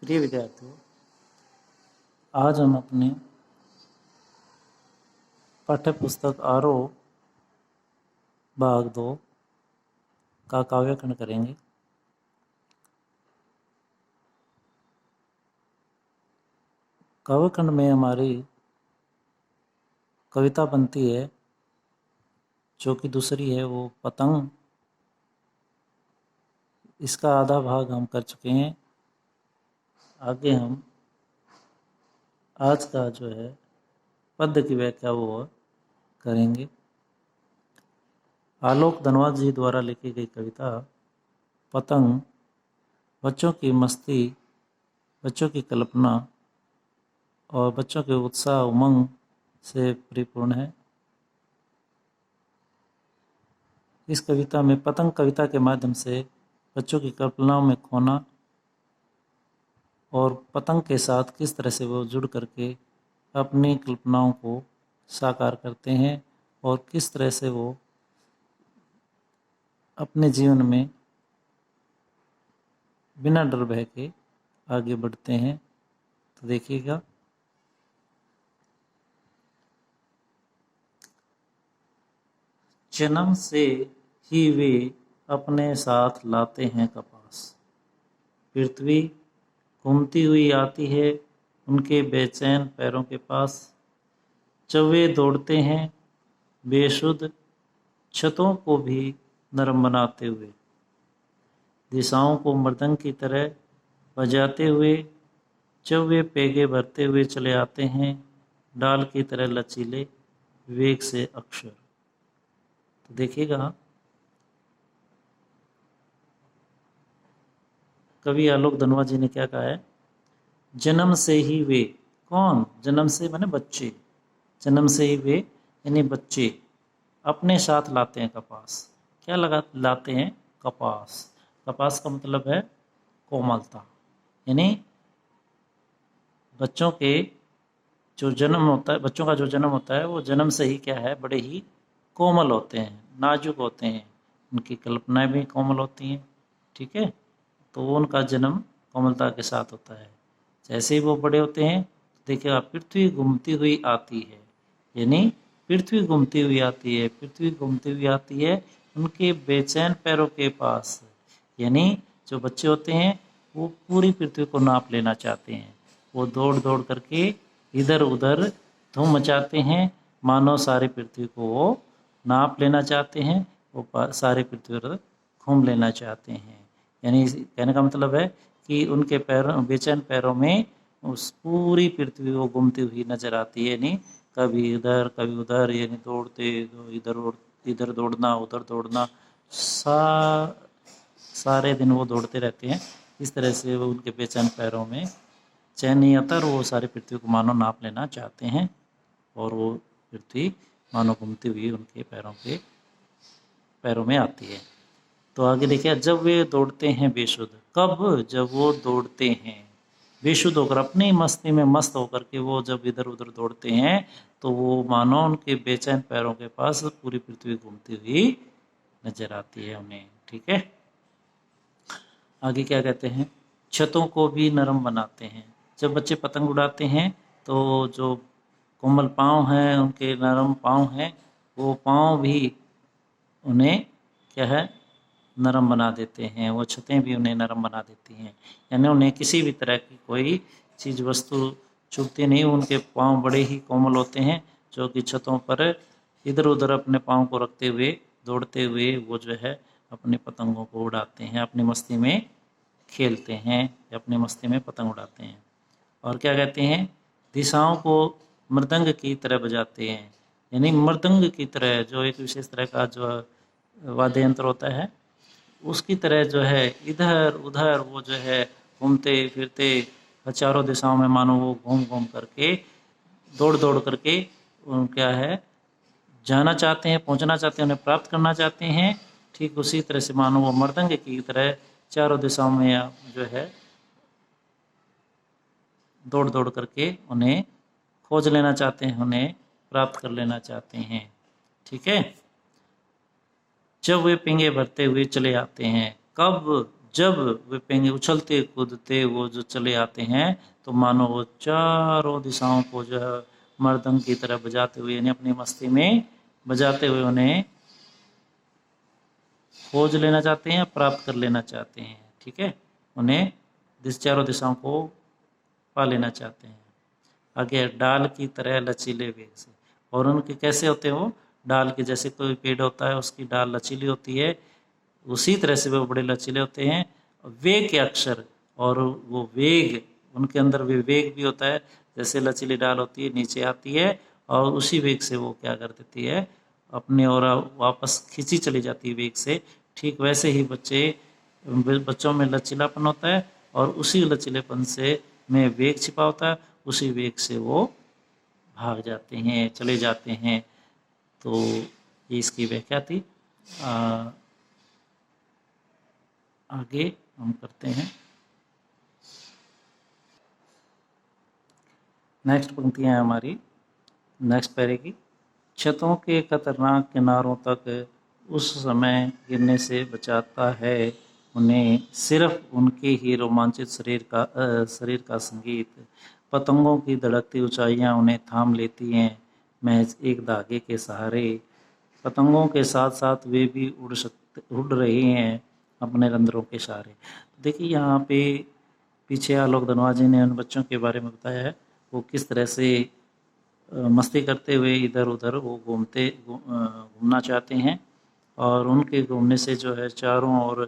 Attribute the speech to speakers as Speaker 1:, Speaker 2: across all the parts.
Speaker 1: प्रिय विद्यार्थियों, आज हम अपने पाठ्य पुस्तक आरोह भाग 2 का काव्यखंड करेंगे। काव्यखंड में हमारी कविता बनती है, जो कि दूसरी है वो पतंग। इसका आधा भाग हम कर चुके हैं। आगे हम आज का जो है पद्य की व्याख्या वो करेंगे। आलोक धनवाद जी द्वारा लिखी गई कविता पतंग बच्चों की मस्ती, बच्चों की कल्पना और बच्चों के उत्साह उमंग से परिपूर्ण है। इस कविता में पतंग कविता के माध्यम से बच्चों की कल्पनाओं में खोना और पतंग के साथ किस तरह से वो जुड़ करके अपनी कल्पनाओं को साकार करते हैं और किस तरह से वो अपने जीवन में बिना डर भय के आगे बढ़ते हैं। तो देखिएगा, जन्म से ही वे अपने साथ लाते हैं कपास, पृथ्वी घूमती हुई आती है उनके बेचैन पैरों के पास। जब वे दौड़ते हैं बेसुध छतों को भी नरम बनाते हुए, दिशाओं को मृदंग की तरह बजाते हुए, जब वे पेगे भरते हुए चले आते हैं डाल की तरह लचीले वेग से अक्षर। तो देखिएगा, कवि आलोक धनवाद जी ने क्या कहा है। जन्म से ही वे, कौन? जन्म से माने बच्चे, जन्म से ही वे यानी बच्चे अपने साथ लाते हैं कपास। क्या लाते हैं? कपास। कपास का मतलब है कोमलता, यानी बच्चों के जो जन्म होता है, बच्चों का जो जन्म होता है वो जन्म से ही क्या है, बड़े ही कोमल होते हैं, नाजुक होते हैं, उनकी कल्पनाएं भी कोमल होती हैं। ठीक है, तो उनका जन्म कोमलता के साथ होता है। जैसे ही वो बड़े होते हैं, देखिएगा पृथ्वी घूमती हुई आती है, यानी पृथ्वी घूमती हुई आती है, पृथ्वी घूमती हुई आती है उनके बेचैन पैरों के पास। यानी जो बच्चे होते हैं वो पूरी पृथ्वी को नाप लेना चाहते हैं। वो दौड़ दौड़ करके इधर उधर धूम मचाते हैं, मानो सारी पृथ्वी को वो नाप लेना चाहते हैं, वो सारी पृथ्वी पर घूम लेना चाहते हैं। यानी कहने का मतलब है कि उनके पैरों, बेचैन पैरों में उस पूरी पृथ्वी वो घूमती हुई नजर आती है। यानी कभी इधर कभी उधर, यानी दौड़ते इधर दौड़ना उधर दौड़ना, सारे दिन वो दौड़ते रहते हैं। इस तरह से वो उनके बेचैन पैरों में चैन नहीं आता और वो सारी पृथ्वी को मानो नाप लेना चाहते हैं और वो पृथ्वी मानो घूमती हुई उनके पैरों में आती है। तो आगे देखिए, जब वे दौड़ते हैं बेसुध, कब? जब वो दौड़ते हैं बेसुध होकर, अपनी मस्ती में मस्त होकर के वो जब इधर उधर दौड़ते हैं तो वो मानो उनके बेचैन पैरों के पास पूरी पृथ्वी घूमती हुई नजर आती है उन्हें। ठीक है, आगे क्या कहते हैं, छतों को भी नरम बनाते हैं। जब बच्चे पतंग उड़ाते हैं तो जो कोमल पाँव हैं, उनके नरम पाँव हैं, वो पाँव भी उन्हें क्या है, नरम बना देते हैं। वो छतें भी उन्हें नरम बना देती हैं, यानी उन्हें किसी भी तरह की कोई चीज़ वस्तु चुभती नहीं। उनके पाँव बड़े ही कोमल होते हैं, जो कि छतों पर इधर उधर अपने पाँव को रखते हुए दौड़ते हुए वो जो है अपनी पतंगों को उड़ाते हैं, अपनी मस्ती में खेलते हैं या अपनी मस्ती में पतंग उड़ाते हैं। और क्या कहते हैं, दिशाओं को मृदंग की तरह बजाते हैं। यानी मृदंग की तरह, जो एक विशेष तरह का जो वाद्य यंत्र होता है, उसकी तरह जो है इधर उधर वो जो है घूमते फिरते चारों दिशाओं में मानो वो घूम घूम करके दौड़ दौड़ करके क्या है, जाना चाहते हैं, पहुंचना चाहते हैं, उन्हें प्राप्त करना चाहते हैं। ठीक उसी तरह से मानो वो मृदंग की तरह चारों दिशाओं में जो है दौड़ दौड़ करके उन्हें खोज लेना चाहते हैं, उन्हें प्राप्त कर लेना चाहते हैं। ठीक है, जब वे पिंगे भरते हुए चले आते हैं, कब? जब वे पेंगे उछलते कूदते वो जो चले आते हैं तो मानो वो चारों दिशाओं को जो है मर्दंग की तरह बजाते हुए यानी अपनी मस्ती में बजाते हुए उन्हें खोज लेना चाहते हैं, प्राप्त कर लेना चाहते हैं। ठीक है, उन्हें चारों दिशाओं को पा लेना चाहते हैं। आगे डाल की तरह लचीले वेग से, और उनके कैसे होते हैं वो डाल के, जैसे कोई पेड़ होता है उसकी डाल लचीली होती है, उसी तरह से वो बड़े लचीले होते हैं। वेग के अक्षर, और वो वेग उनके अंदर भी वेग भी होता है, जैसे लचीली डाल होती है नीचे आती है और उसी वेग से वो क्या कर देती है अपने और वापस खींची चली जाती है वेग से। ठीक वैसे ही बच्चों में लचीलापन होता है और उसी लचीलेपन से में वेग छिपा होता है, उसी वेग से वो भाग जाते हैं, चले जाते हैं। तो ये इसकी व्याख्या थी। आगे हम करते हैं। नेक्स्ट पंक्तियाँ हैं हमारी नेक्स्ट पैरे की। छतों के खतरनाक किनारों तक उस समय गिरने से बचाता है उन्हें सिर्फ उनके ही रोमांचित शरीर का संगीत। पतंगों की धड़कती ऊंचाइयां उन्हें थाम लेती हैं महज एक धागे के सहारे। पतंगों के साथ साथ वे भी उड़ रही हैं अपने रंध्रों के सहारे। देखिए यहाँ पे पीछे आलोक धनवाजी ने उन बच्चों के बारे में बताया है, वो किस तरह से मस्ती करते हुए इधर उधर वो घूमना चाहते हैं, और उनके घूमने से जो है चारों ओर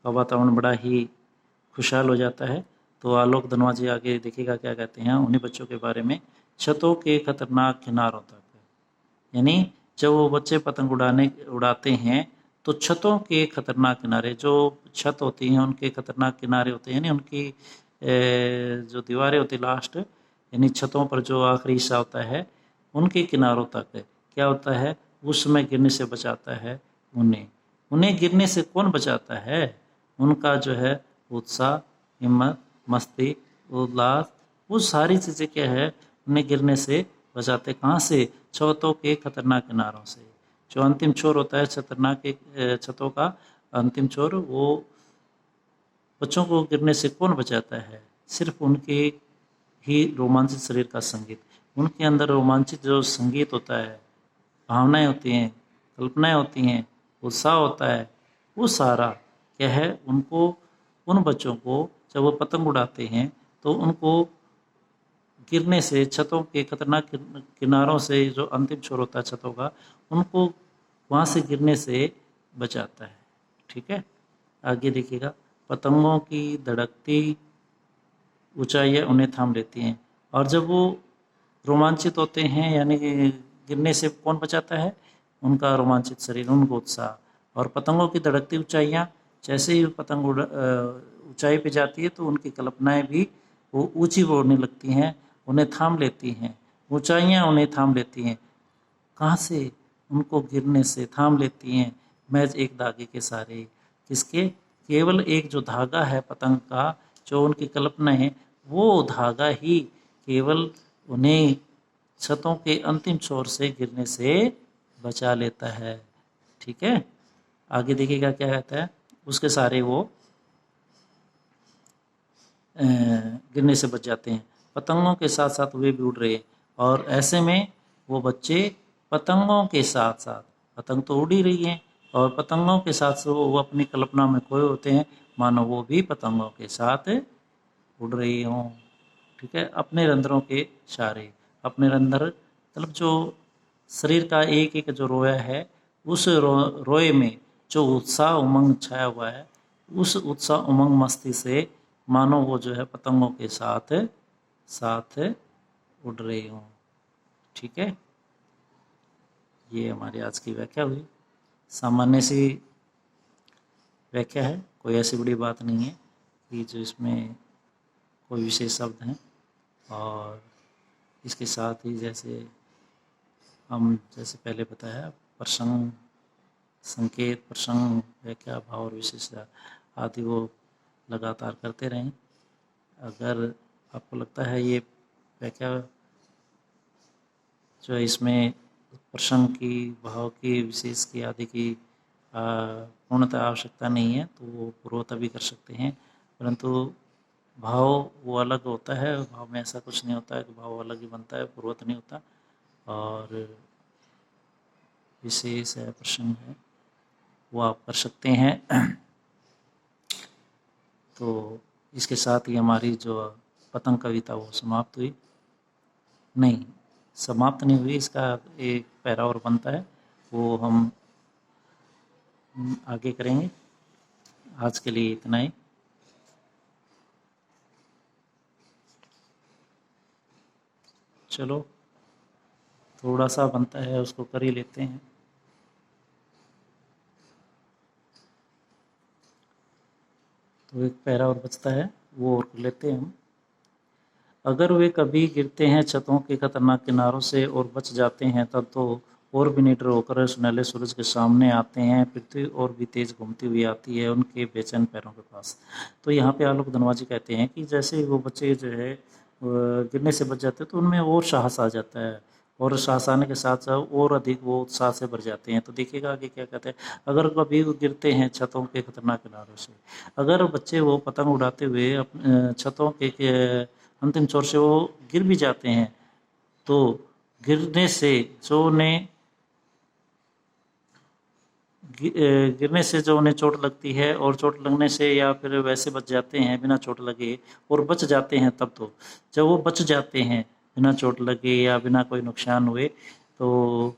Speaker 1: का वातावरण बड़ा ही खुशहाल हो जाता है। तो आलोक धनवाजी आगे देखिएगा क्या कहते हैं उन्हीं बच्चों के बारे में। छतों के खतरनाक किनारों तक, यानी जब वो बच्चे पतंग उड़ाते हैं तो छतों के खतरनाक किनारे, जो छत होती हैं उनके खतरनाक किनारे होते हैं, यानी उनकी जो दीवारें होती लास्ट, यानी छतों पर जो आखिरी हिस्सा होता है उनके किनारों तक क्या होता है उस समय गिरने से बचाता है उन्हें। उन्हें गिरने से कौन बचाता है? उनका जो है उत्साह, हिम्मत, मस्ती, उल्लास, वो सारी चीज़ें क्या है उन्हें गिरने से बचाते। कहाँ से? छतों के खतरनाक किनारों से। जो अंतिम छोर होता है खतरनाक के छतों का अंतिम छोर, वो बच्चों को गिरने से कौन बचाता है? सिर्फ उनके ही रोमांचित शरीर का संगीत। उनके अंदर रोमांचित जो संगीत होता है, भावनाएं होती हैं, कल्पनाएं होती हैं, उत्साह होता है, वो सारा क्या है उनको, उन बच्चों को जब वो पतंग उड़ाते हैं तो उनको गिरने से, छतों के खतरनाक किनारों से, जो अंतिम छोर होता है छतों का, उनको वहाँ से गिरने से बचाता है। ठीक है, आगे देखिएगा। पतंगों की धड़कती ऊंचाइयाँ उन्हें थाम लेती हैं, और जब वो रोमांचित होते हैं, यानी गिरने से कौन बचाता है? उनका रोमांचित शरीर, उनको उत्साह। और पतंगों की धड़कती ऊंचाइयाँ, जैसे ही पतंग ऊंचाई पे जाती है तो उनकी कल्पनाएं भी वो ऊंची उड़ने लगती हैं, उन्हें थाम लेती हैं। ऊंचाइयाँ उन्हें थाम लेती हैं। कहाँ से? उनको गिरने से थाम लेती हैं महज एक धागे के सहारे। किसके? केवल एक जो धागा है पतंग का, जो उनकी कल्पना है, वो धागा ही केवल उन्हें छतों के अंतिम छोर से गिरने से बचा लेता है। ठीक है, आगे देखिएगा क्या कहता है। उसके सहारे वो गिरने से बच जाते हैं। पतंगों के साथ साथ वे भी उड़ रहे हैं, और ऐसे में वो बच्चे पतंगों के साथ साथ, पतंग तो उड़ ही रही हैं और पतंगों के साथ से वो अपनी कल्पना में खोए होते हैं, मानो वो भी पतंगों के साथ उड़ रही हों। ठीक है, अपने रंध्रों के सहारे। अपने रंध्र मतलब जो शरीर का एक एक जो रोया है, उस रोए में जो उत्साह उमंग छाया हुआ है, उस उत्साह उमंग मस्ती से मानो वो जो है पतंगों के साथ साथ उड़ रही हों। ठीक है, ये हमारी आज की व्याख्या हुई। सामान्य सी व्याख्या है, कोई ऐसी बड़ी बात नहीं है कि जो इसमें कोई विशेष शब्द हैं। और इसके साथ ही जैसे जैसे पहले बताया, प्रसंग, संकेत, प्रसंग, व्याख्या, भाव और विशेषता आदि वो लगातार करते रहें। अगर आपको लगता है ये व्याख्या जो है इसमें प्रसंग की, भाव की, विशेष की आदि की पूर्णतः आवश्यकता नहीं है तो वो पूर्वतः भी कर सकते हैं, परंतु भाव वो अलग होता है। भाव में ऐसा कुछ नहीं होता है कि भाव अलग ही बनता है, पूर्वतः नहीं होता। और विशेष प्रश्न है वो आप कर सकते हैं। तो इसके साथ ही हमारी जो पतंग कविता वो समाप्त हुई। नहीं, समाप्त नहीं हुई, इसका एक पैरा और बनता है, वो हम आगे करेंगे। आज के लिए इतना ही। चलो थोड़ा सा बनता है, उसको कर ही लेते हैं। तो एक पैरा और बचता है, वो और कर लेते हैं हम। अगर वे कभी गिरते हैं छतों के खतरनाक किनारों से और बच जाते हैं तब तो और भी निडर होकर सुनहले सूरज के सामने आते हैं। पृथ्वी और भी तेज घूमती हुई आती है उनके बेचैन पैरों के पास। तो यहाँ पे आलोक धनवाजी कहते हैं कि जैसे वो बच्चे जो है गिरने से बच जाते हैं तो उनमें और साहस आ जाता है, और साहस आने के साथ साथ और अधिक वो उत्साह से भर जाते हैं। तो देखिएगा आगे क्या कहते हैं। अगर कभी वो गिरते हैं छतों के खतरनाक किनारों से, अगर बच्चे वो पतंग उड़ाते हुए छतों के अंतिम छोर से वो गिर भी जाते हैं तो गिरने से जो उन्हें चोट लगती है, और चोट लगने से या फिर वैसे बच जाते हैं बिना चोट लगे और बच जाते हैं, तब तो जब वो बच जाते हैं बिना चोट लगे या बिना कोई नुकसान हुए तो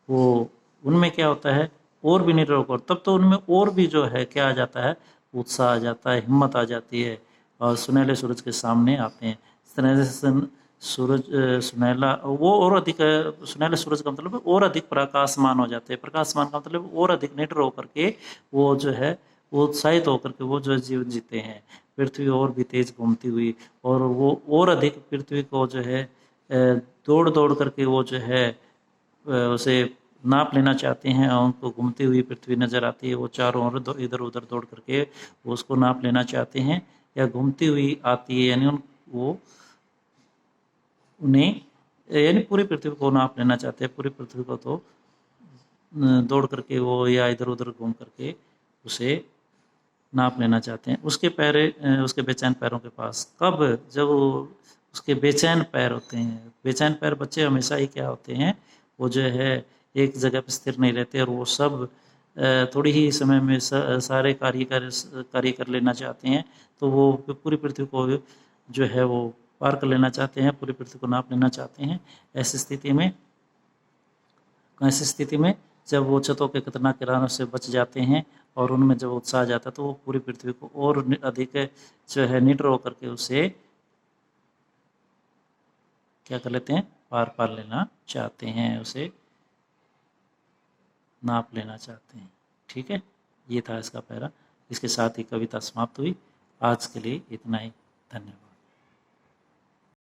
Speaker 1: वो उनमें क्या होता है, और भी निरोग, और तब तो उनमें और भी जो है क्या आ जाता है, उत्साह आ जाता है, हिम्मत आ जाती है, और सुनहले सूरज के सामने आते हैं। इस तरह से सूरज सुनहला वो और अधिक, सुनहले सूरज का मतलब और अधिक प्रकाशमान हो जाते हैं। प्रकाशमान का मतलब और अधिक निडर होकर के वो जो है वो उत्साहित होकर के वो जो जीवन जीते हैं। पृथ्वी और भी तेज घूमती हुई, और वो और अधिक पृथ्वी को जो है दौड़ दौड़ करके वो जो है उसे नाप लेना चाहते हैं, और उनको घूमती हुई पृथ्वी नज़र आती है। वो चारों ओर इधर उधर दौड़ करके वो उसको नाप लेना चाहते हैं, या घूमती हुई आती है, यानी वो उन्हें यानी पूरी पृथ्वी को नाप लेना चाहते हैं। पूरी पृथ्वी को तो दौड़ करके वो या इधर उधर घूम करके उसे नाप लेना चाहते हैं। उसके बेचैन पैरों के पास कब, जब उसके बेचैन पैर होते हैं। बेचैन पैर बच्चे हमेशा ही क्या होते हैं, वो जो है एक जगह पर स्थिर नहीं रहते, और वो सब थोड़ी ही समय में सारे कार्य कर लेना चाहते हैं। तो वो पूरी पृथ्वी को जो है वो पार कर लेना चाहते हैं, पूरी पृथ्वी को नाप लेना चाहते हैं। ऐसी स्थिति में जब वो छतों के खतरनाक किनारों से बच जाते हैं और उनमें जब उत्साह आ जाता है तो वो पूरी पृथ्वी को और अधिक जो है निडर होकर के उसे क्या कर लेते हैं, पार लेना चाहते हैं, उसे नाप लेना चाहते हैं। ठीक है, ये था इसका पैरा। इसके साथ ही कविता समाप्त हुई। आज के लिए इतना ही। धन्यवाद।